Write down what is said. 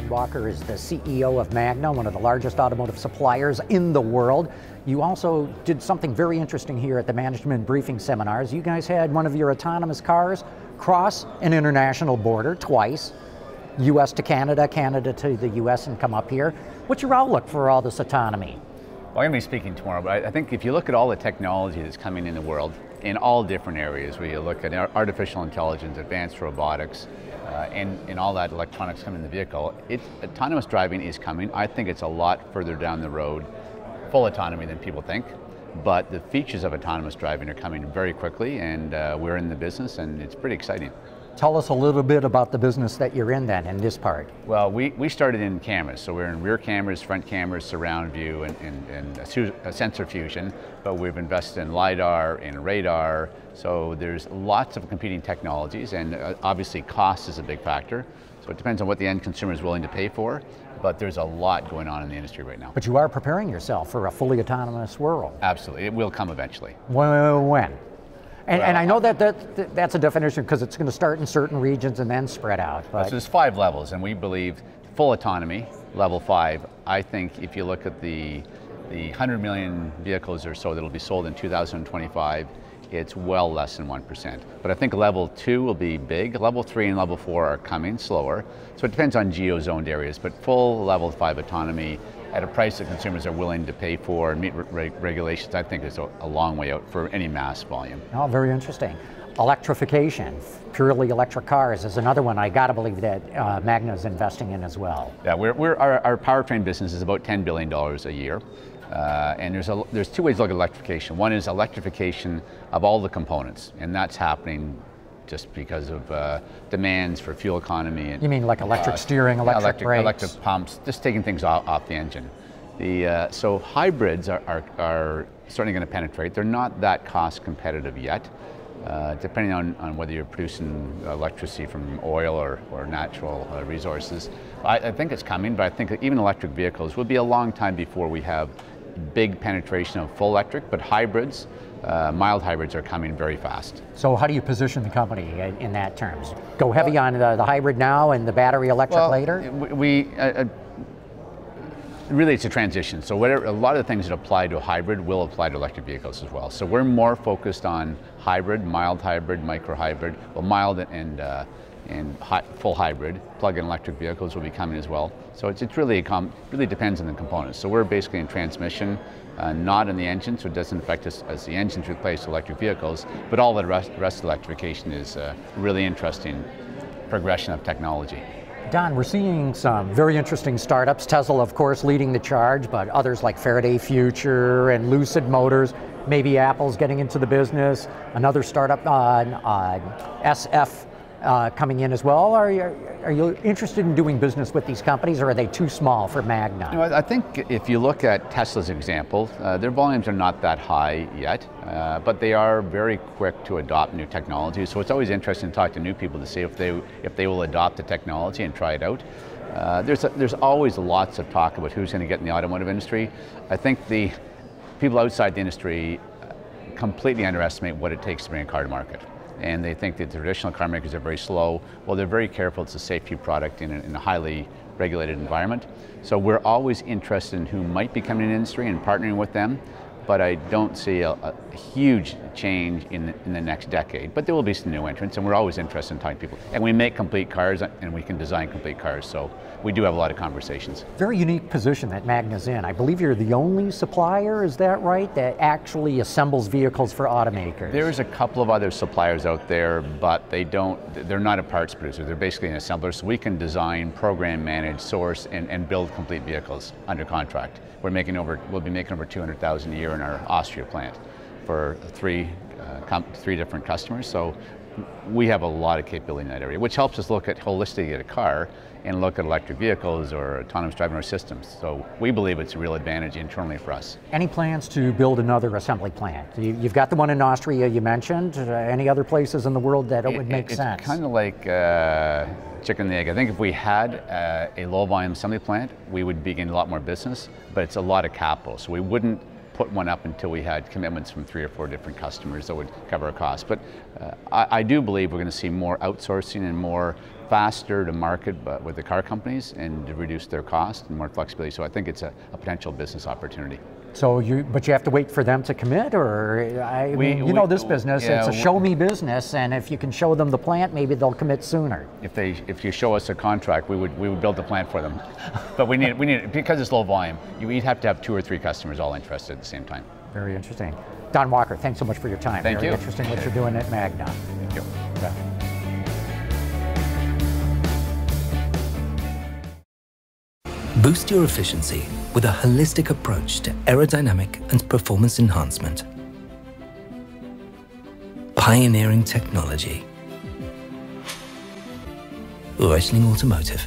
Walker is the CEO of Magna, one of the largest automotive suppliers in the world. You also did something very interesting here at the management briefing seminars. You guys had one of your autonomous cars cross an international border twice, US to Canada, Canada to the US, and come up here. What's your outlook for all this autonomy? Well, I'm going to be speaking tomorrow, but I think if you look at all the technology that's coming in the world, in all different areas, where you look at artificial intelligence, advanced robotics, and all that electronics coming in the vehicle, autonomous driving is coming. I think it's a lot further down the road, full autonomy, than people think. But the features of autonomous driving are coming very quickly, and we're in the business, and it's pretty exciting. Tell us a little bit about the business that you're in then, in this part. Well, we started in cameras, so we're in rear cameras, front cameras, surround view, and sensor fusion, but we've invested in LiDAR, in radar, so there's lots of competing technologies, and obviously cost is a big factor, so it depends on what the end consumer is willing to pay for, but there's a lot going on in the industry right now. But you are preparing yourself for a fully autonomous world. Absolutely, it will come eventually. When? And I know that's a definition because it's going to start in certain regions and then spread out. But so there's 5 levels, and we believe full autonomy, level 5. I think if you look at the 100 million vehicles or so that will be sold in 2025, it's well less than 1%. But I think level 2 will be big. Level 3 and level 4 are coming slower. So it depends on geo-zoned areas, but full level 5 autonomy at a price that consumers are willing to pay for and meet regulations, I think is a long way out for any mass volume. Oh, very interesting. Electrification, purely electric cars is another one I got to believe that Magna is investing in as well. Yeah, our powertrain business is about $10 billion a year. And there's 2 ways to look at electrification. One is electrification of all the components, and that's happening just because of demands for fuel economy. And, you mean like electric steering, electric brakes? Electric pumps, just taking things off the engine. So hybrids are certainly going to penetrate. They're not that cost competitive yet, depending on whether you're producing electricity from oil or natural resources. I think it's coming, but I think that even electric vehicles will be a long time before we have big penetration of full electric, but hybrids, mild hybrids are coming very fast. So how do you position the company in that terms? Go heavy on the hybrid now and the battery electric later? Really it's a transition. So a lot of the things that apply to a hybrid will apply to electric vehicles as well. So we're more focused on hybrid, mild hybrid, micro hybrid, well mild and full hybrid. Plug-in electric vehicles will be coming as well. So it really depends on the components. So we're basically in transmission, not in the engine, so it doesn't affect us as the engines replace electric vehicles, but all the rest of electrification is a really interesting progression of technology. Don, we're seeing some very interesting startups, Tesla of course leading the charge, but others like Faraday Future and Lucid Motors, maybe Apple's getting into the business, another startup on SF coming in as well. Are you interested in doing business with these companies, or are they too small for Magna? You know, I think if you look at Tesla's example, their volumes are not that high yet, but they are very quick to adopt new technology. So it's always interesting to talk to new people to see if they will adopt the technology and try it out. There's always lots of talk about who's going to get in the automotive industry. I think the people outside the industry completely underestimate what it takes to bring a car to market. And they think that the traditional car makers are very slow. Well, they're very careful. It's a safety product in a highly regulated environment. So we're always interested in who might be coming in the industry and partnering with them, but I don't see a huge change in the next decade. But there will be some new entrants, and we're always interested in talking to people. And we make complete cars, and we can design complete cars, so we do have a lot of conversations. Very unique position that Magna's in. I believe you're the only supplier, is that right, that actually assembles vehicles for automakers? There's a couple of other suppliers out there, but they're not a parts producer. They're basically an assembler, so we can design, program, manage, source, and build complete vehicles under contract. We'll be making over 200,000 a year in our Austria plant for three different customers. So we have a lot of capability in that area, which helps us look at holistically at a car and look at electric vehicles or autonomous driving or systems. So we believe it's a real advantage internally for us. Any plans to build another assembly plant? You've got the one in Austria you mentioned. Any other places in the world that it would make sense? It's kind of like chicken and the egg. I think if we had a low volume assembly plant, we would be getting a lot more business, but it's a lot of capital. So we wouldn't put one up until we had commitments from 3 or 4 different customers that would cover our costs. But I do believe we're going to see more outsourcing and more faster to market with the car companies and to reduce their cost and more flexibility. So I think it's a potential business opportunity. So but you have to wait for them to commit, or you know this business, yeah, it's a show me business, and if you can show them the plant, maybe they'll commit sooner. If you show us a contract, we would build the plant for them. But we need because it's low volume, you'd have to have 2 or 3 customers all interested at the same time. Very interesting. Don Walker, thanks so much for your time. Thank you. Very interesting what you're doing at Magna. Thank you. Yeah. Boost your efficiency with a holistic approach to aerodynamic and performance enhancement. Pioneering technology. Reutling Automotive.